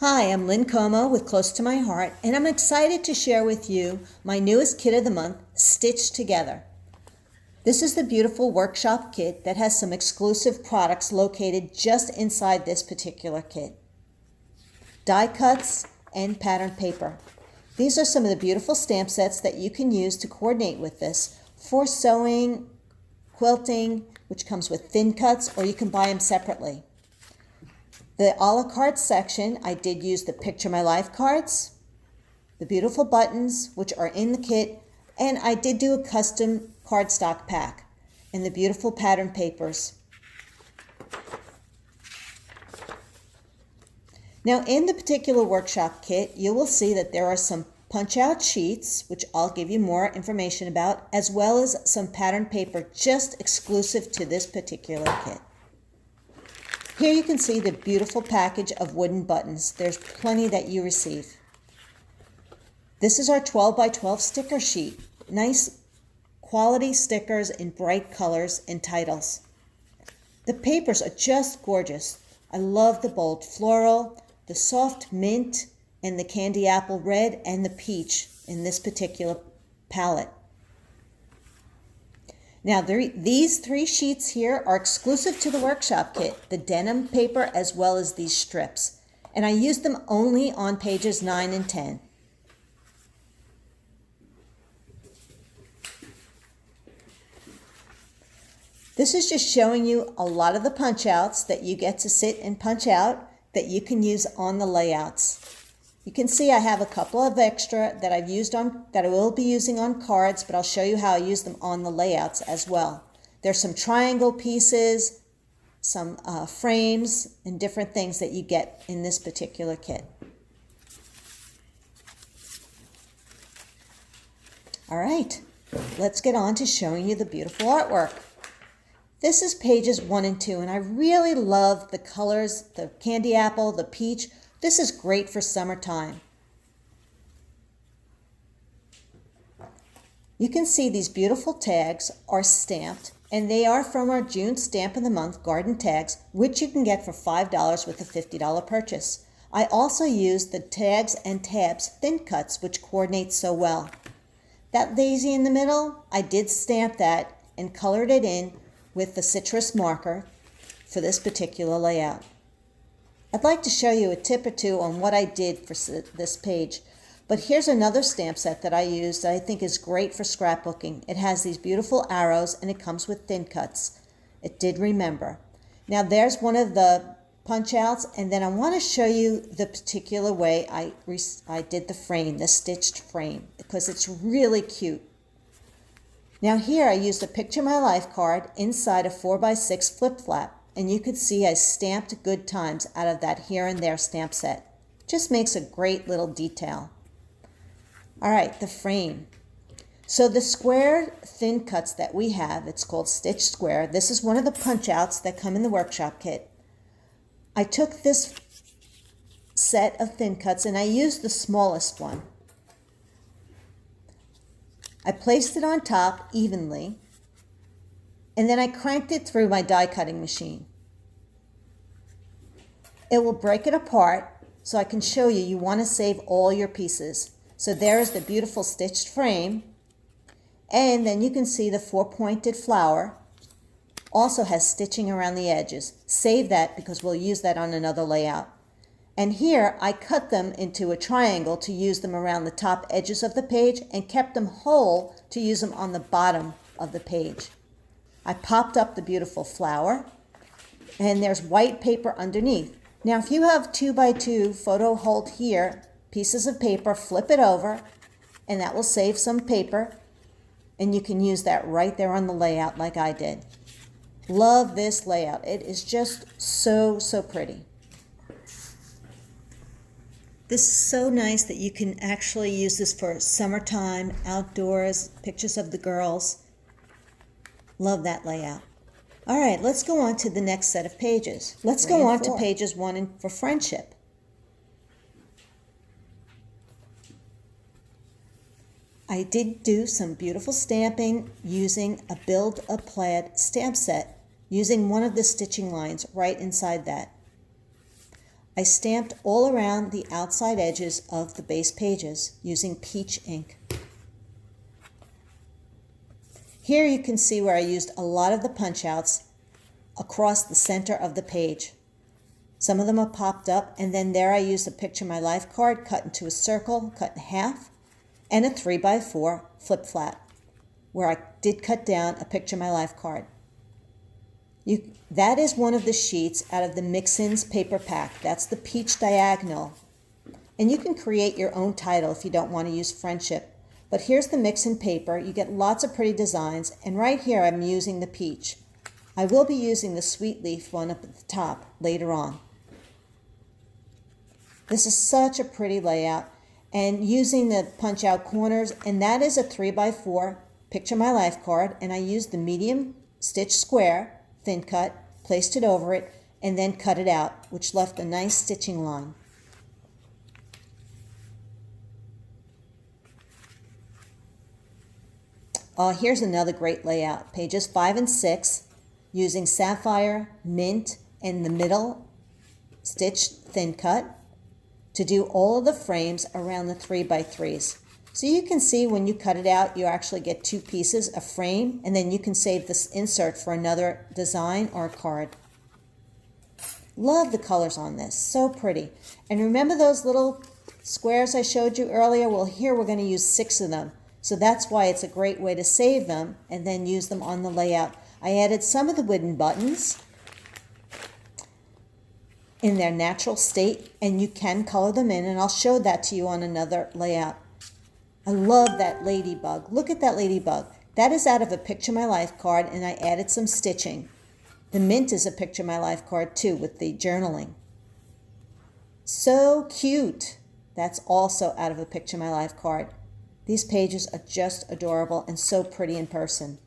Hi, I'm Lynn Como with Close to My Heart, and I'm excited to share with you my newest kit of the month, Stitched Together. This is the beautiful workshop kit that has some exclusive products located just inside this particular kit. Die cuts and pattern paper. These are some of the beautiful stamp sets that you can use to coordinate with this for sewing, quilting, which comes with thin cuts, or you can buy them separately. The a la carte section, I did use the Picture My Life cards, the beautiful buttons, which are in the kit, and I did do a custom cardstock pack and the beautiful pattern papers. Now, in the particular workshop kit, you will see that there are some punch-out sheets, which I'll give you more information about, as well as some pattern paper just exclusive to this particular kit. Here you can see the beautiful package of wooden buttons. There's plenty that you receive. This is our 12 by 12 sticker sheet. Nice quality stickers in bright colors and titles. The papers are just gorgeous. I love the bold floral, the soft mint, and the candy apple red, and the peach in this particular palette. Now, these three sheets here are exclusive to the workshop kit, the denim paper as well as these strips. And I used them only on pages 9 and 10. This is just showing you a lot of the punch outs that you get to sit and punch out that you can use on the layouts. You can see I have a couple of extra that I will be using on cards, but I'll show you how I use them on the layouts as well. There's some triangle pieces, some frames, and different things that you get in this particular kit. All right, let's get on to showing you the beautiful artwork. This is pages 1 and 2, and I really love the colors, the candy apple, the peach. This is great for summertime. You can see these beautiful tags are stamped, and they are from our June Stamp of the Month garden tags, which you can get for $5 with a $50 purchase. I also used the tags and tabs thin cuts, which coordinate so well. That daisy in the middle, I did stamp that and colored it in with the citrus marker for this particular layout. I'd like to show you a tip or two on what I did for this page, but here's another stamp set that I used that I think is great for scrapbooking. It has these beautiful arrows and it comes with thin cuts. It did remember. Now there's one of the punch outs, and then I want to show you the particular way I did the frame, the stitched frame, because it's really cute. Now here I used a Picture My Life card inside a 4x6 flip flap. And you could see I stamped good times out of that here and there stamp set. Just makes a great little detail. All right, the frame. So the square thin cuts that we have, it's called Stitch Square. This is one of the punch outs that come in the workshop kit. I took this set of thin cuts and I used the smallest one. I placed it on top evenly, and then I cranked it through my die cutting machine. It will break it apart so I can show you want to save all your pieces. So there's the beautiful stitched frame, and then you can see the 4-pointed flower also has stitching around the edges. Save that because we'll use that on another layout. And here I cut them into a triangle to use them around the top edges of the page and kept them whole to use them on the bottom of the page. I popped up the beautiful flower, and there's white paper underneath. Now, if you have 2x2 photo hold here, pieces of paper, flip it over, and that will save some paper, and you can use that right there on the layout like I did. Love this layout. It is just so pretty. This is so nice that you can actually use this for summertime, outdoors, pictures of the girls. Love that layout. All right, let's go on to the next set of pages. Let's go on to pages 1 for friendship. I did do some beautiful stamping using a Build a Plaid stamp set, using one of the stitching lines right inside that. I stamped all around the outside edges of the base pages using peach ink. Here you can see where I used a lot of the punch outs across the center of the page. Some of them are popped up, and then there I used a Picture My Life card cut into a circle, cut in half, and a 3x4 flip flat, where I did cut down a Picture My Life card. That is one of the sheets out of the Mix-Ins paper pack. That's the peach diagonal. And you can create your own title if you don't want to use Friendship. But here's the Mix-In paper. You get lots of pretty designs, and right here I'm using the peach. I will be using the Sweet Leaf one up at the top later on. This is such a pretty layout, and using the punch out corners, and that is a 3x4 Picture My Life card, and I used the medium stitch square, thin cut, placed it over it, and then cut it out, which left a nice stitching line. Here's another great layout, pages 5 and 6, using sapphire, mint, and the middle stitch thin cut to do all of the frames around the 3x3s. So you can see when you cut it out, you actually get two pieces, a frame, and then you can save this insert for another design or a card. Love the colors on this, so pretty. And remember those little squares I showed you earlier? Well, here we're going to use 6 of them. So that's why it's a great way to save them and then use them on the layout. I added some of the wooden buttons in their natural state, and you can color them in, and I'll show that to you on another layout. I love that ladybug. Look at that ladybug. That is out of a Picture My Life card, and I added some stitching. The mint is a Picture My Life card too with the journaling. So cute. That's also out of a Picture My Life card. These pages are just adorable and so pretty in person.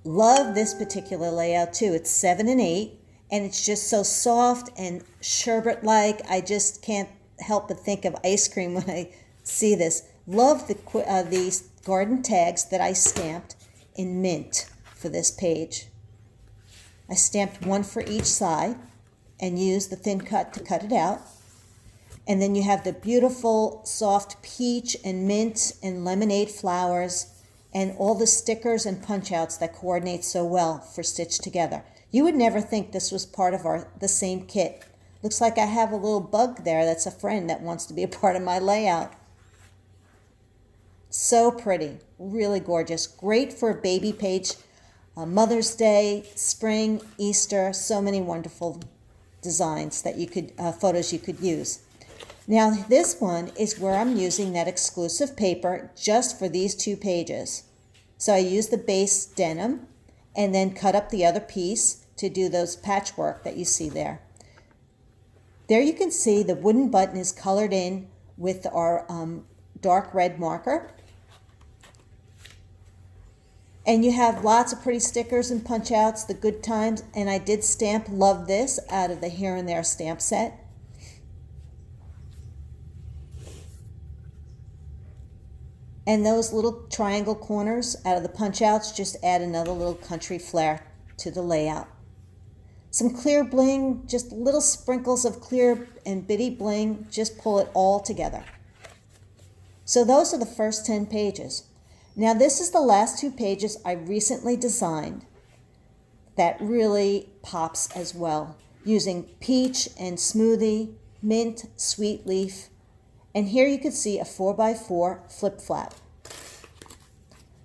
Love this particular layout too. It's 7 and 8, and it's just so soft and sherbet-like. I just can't help but think of ice cream when I see this. Love these garden tags that I stamped in mint for this page. I stamped one for each side and used the thin cut to cut it out. And then you have the beautiful soft peach and mint and lemonade flowers and all the stickers and punch outs that coordinate so well for stitched together. You would never think this was part of the same kit. Looks like I have a little bug there that's a friend that wants to be a part of my layout. So pretty, really gorgeous. Great for a baby page, Mother's Day, spring, Easter, so many wonderful designs that you could, photos you could use. Now this one is where I'm using that exclusive paper just for these 2 pages. So I used the base denim and then cut up the other piece to do those patchwork that you see there. There you can see the wooden button is colored in with our dark red marker. And you have lots of pretty stickers and punch outs, the good times, and I did stamp Love This out of the Here and There stamp set. And those little triangle corners out of the punch outs just add another little country flair to the layout. Some clear bling, just little sprinkles of clear and bitty bling, just pull it all together. So those are the first 10 pages. Now this is the last 2 pages I recently designed that really pops as well, using peach and smoothie, mint, sweet leaf, and here you can see a 4x4 flip flap.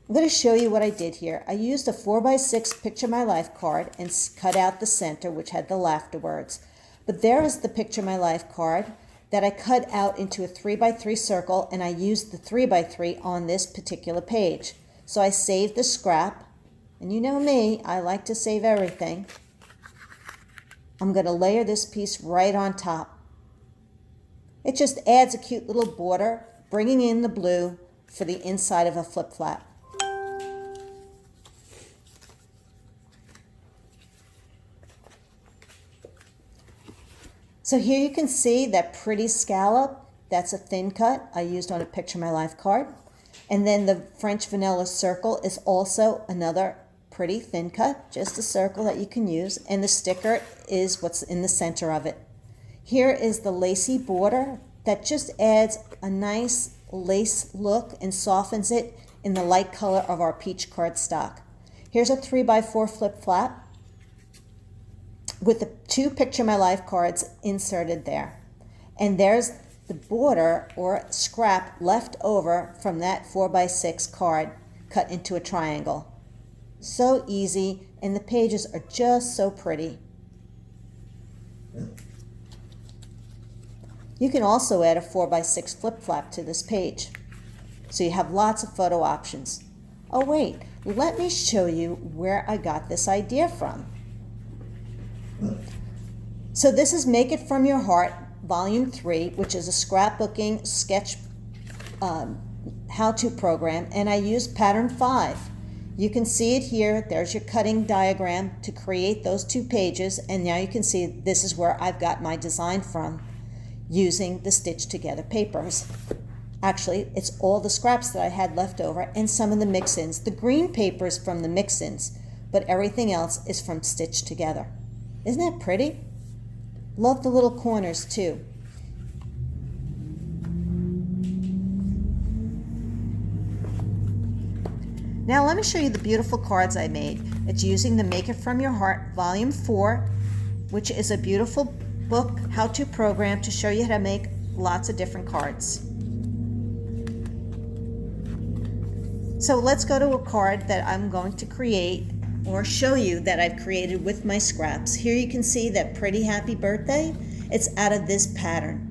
I'm going to show you what I did here. I used a 4x6 Picture My Life card and cut out the center, which had the laughter words. But there is the Picture My Life card that I cut out into a 3x3 circle, and I used the 3x3 on this particular page. So I saved the scrap, and you know me, I like to save everything. I'm going to layer this piece right on top. It just adds a cute little border, bringing in the blue for the inside of a flip flap. So here you can see that pretty scallop. That's a thin cut I used on a Picture My Life card. And then the French vanilla circle is also another pretty thin cut, just a circle that you can use, and the sticker is what's in the center of it. Here is the lacy border that just adds a nice lace look and softens it in the light color of our peach cardstock. Here's a 3x4 flip flap with the 2 Picture My Life cards inserted there. And there's the border or scrap left over from that 4x6 card cut into a triangle. So easy, and the pages are just so pretty. You can also add a 4x6 flip flap to this page, so you have lots of photo options. Oh wait, let me show you where I got this idea from. So this is Make It From Your Heart, Volume 3, which is a scrapbooking sketch how-to program, and I used pattern 5. You can see it here. There's your cutting diagram to create those 2 pages, and now you can see this is where I've got my design from, using the stitched together papers. Actually, it's all the scraps that I had left over and some of the mix-ins. The green paper is from the mix-ins, but everything else is from stitched together. Isn't that pretty? Love the little corners too. Now let me show you the beautiful cards I made. It's using the Make It From Your Heart Volume 4, which is a beautiful book how-to program to show you how to make lots of different cards. So let's go to a card that I'm going to create or show you that I've created with my scraps. Here you can see that pretty happy birthday. It's out of this pattern.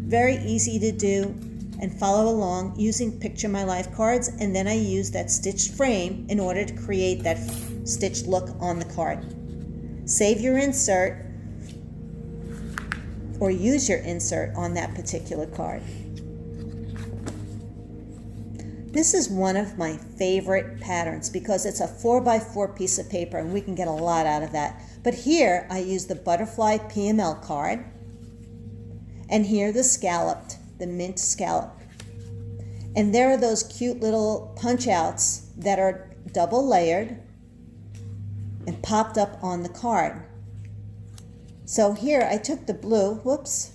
Very easy to do, and follow along using Picture My Life cards, and then I use that stitched frame in order to create that stitched look on the card. Save your insert or use your insert on that particular card. This is one of my favorite patterns because it's a 4x4 piece of paper and we can get a lot out of that. But here I use the butterfly PML card, and here the scalloped, the mint scallop. And there are those cute little punch outs that are double layered and popped up on the card. So here I took the blue, whoops,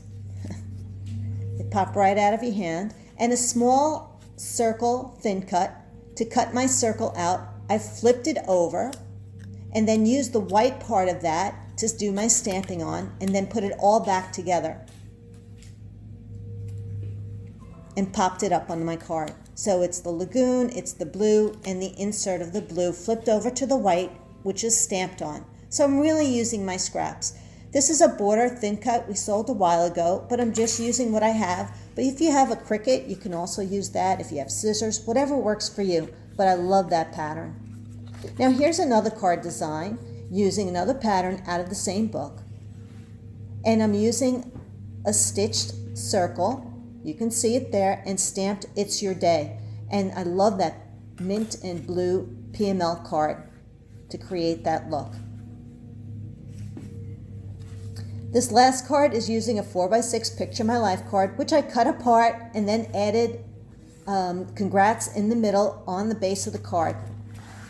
it popped right out of your hand, and a small circle thin cut. To cut my circle out, I flipped it over and then used the white part of that to do my stamping on, and then put it all back together and popped it up on my card. So it's the lagoon, it's the blue, and the insert of the blue flipped over to the white, which is stamped on. So I'm really using my scraps. This is a border thin cut we sold a while ago, but I'm just using what I have. But if you have a Cricut, you can also use that. If you have scissors, whatever works for you. But I love that pattern. Now here's another card design using another pattern out of the same book. And I'm using a stitched circle. You can see it there, and stamped It's Your Day. And I love that mint and blue PML card to create that look. This last card is using a 4x6 Picture My Life card, which I cut apart and then added congrats in the middle on the base of the card.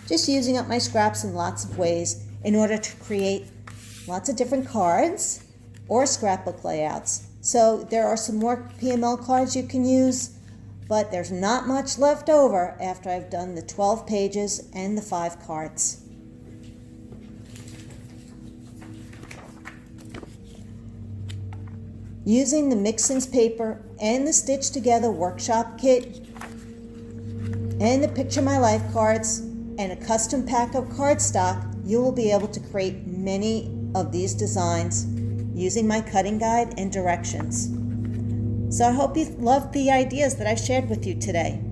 Just using up my scraps in lots of ways in order to create lots of different cards or scrapbook layouts. So there are some more PML cards you can use, but there's not much left over after I've done the 12 pages and the 5 cards. Using the Mix-Ins paper and the Stitch Together workshop kit and the Picture My Life cards and a custom pack of cardstock, you will be able to create many of these designs using my cutting guide and directions. So I hope you loved the ideas that I shared with you today.